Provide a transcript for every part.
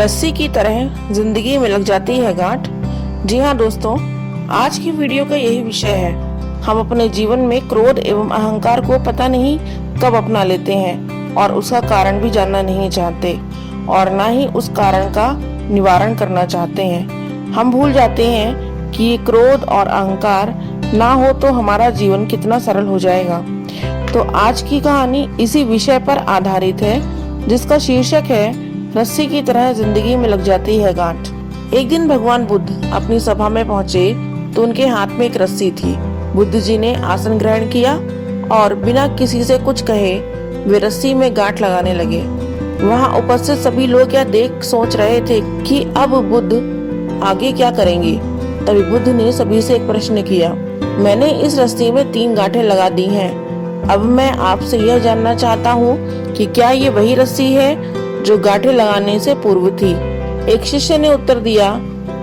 रस्सी की तरह जिंदगी में लग जाती है गांठ। जी हाँ दोस्तों, आज की वीडियो का यही विषय है। हम अपने जीवन में क्रोध एवं अहंकार को पता नहीं कब अपना लेते हैं और उसका कारण भी जानना नहीं चाहते और ना ही उस कारण का निवारण करना चाहते हैं। हम भूल जाते हैं कि ये क्रोध और अहंकार ना हो तो हमारा जीवन कितना सरल हो जाएगा। तो आज की कहानी इसी विषय पर आधारित है, जिसका शीर्षक है रस्सी की तरह जिंदगी में लग जाती है गांठ। एक दिन भगवान बुद्ध अपनी सभा में पहुंचे तो उनके हाथ में एक रस्सी थी। बुद्ध जी ने आसन ग्रहण किया और बिना किसी से कुछ कहे वे रस्सी में गांठ लगाने लगे। वहां उपस्थित सभी लोग यह देख सोच रहे थे कि अब बुद्ध आगे क्या करेंगे। तभी बुद्ध ने सभी से एक प्रश्न किया, मैंने इस रस्सी में 3 गांठें लगा दी हैं। अब मैं आपसे यह जानना चाहता हूँ कि क्या ये वही रस्सी है जो गांठें लगाने से पूर्व थी। एक शिष्य ने उत्तर दिया,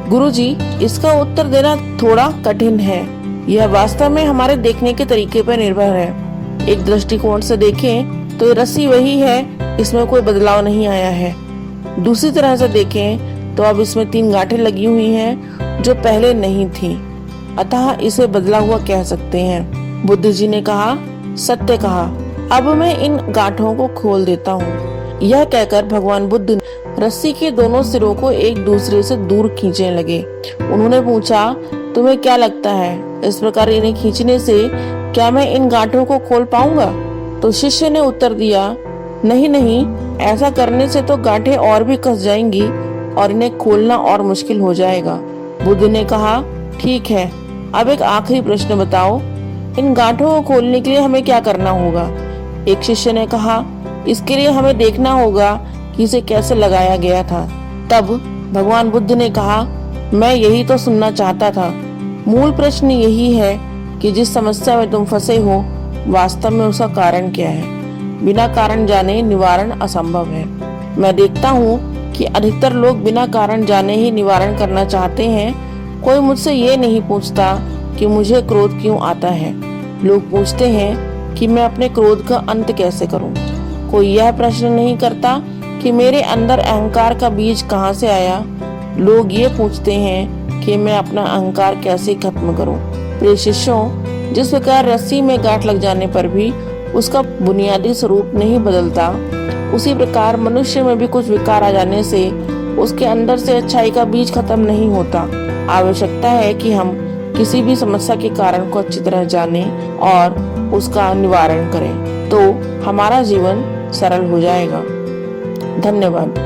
गुरुजी, इसका उत्तर देना थोड़ा कठिन है। यह वास्तव में हमारे देखने के तरीके पर निर्भर है। एक दृष्टिकोण से देखें तो ये रस्सी वही है, इसमें कोई बदलाव नहीं आया है। दूसरी तरह से देखें तो अब इसमें 3 गांठें लगी हुई हैं जो पहले नहीं थी, अतः इसे बदला हुआ कह सकते हैं। बुद्ध जी ने कहा, सत्य कहा, अब मैं इन गांठों को खोल देता हूँ। यह कहकर भगवान बुद्ध ने रस्सी के दोनों सिरों को एक दूसरे से दूर खींचने लगे। उन्होंने पूछा, तुम्हें क्या लगता है, इस प्रकार इन्हें खींचने से क्या मैं इन गांठों को खोल पाऊंगा? तो शिष्य ने उत्तर दिया, नहीं नहीं, ऐसा करने से तो गांठें और भी कस जाएंगी और इन्हें खोलना और मुश्किल हो जाएगा। बुद्ध ने कहा, ठीक है, अब एक आखिरी प्रश्न बताओ, इन गांठों को खोलने के लिए हमें क्या करना होगा? एक शिष्य ने कहा, इसके लिए हमें देखना होगा कि इसे कैसे लगाया गया था। तब भगवान बुद्ध ने कहा, मैं यही तो सुनना चाहता था। मूल प्रश्न यही है कि जिस समस्या में तुम फंसे हो वास्तव में उसका कारण क्या है। बिना कारण जाने निवारण असंभव है। मैं देखता हूँ कि अधिकतर लोग बिना कारण जाने ही निवारण करना चाहते हैं। कोई मुझसे ये नहीं पूछता कि मुझे क्रोध क्यों आता है। लोग पूछते हैं कि मैं अपने क्रोध का अंत कैसे करूं। कोई यह प्रश्न नहीं करता कि मेरे अंदर अहंकार का बीज कहां से आया। लोग ये पूछते हैं कि मैं अपना अहंकार कैसे खत्म करूं। प्रिय शिष्यों, जिस प्रकार रस्सी में गांठ लग जाने पर भी उसका बुनियादी स्वरूप नहीं बदलता, उसी प्रकार मनुष्य में भी कुछ विकार आ जाने से उसके अंदर से अच्छाई का बीज खत्म नहीं होता। आवश्यकता है कि हम किसी भी समस्या के कारण को अच्छी तरह जानें और उसका निवारण करें, तो हमारा जीवन सरल हो जाएगा। धन्यवाद।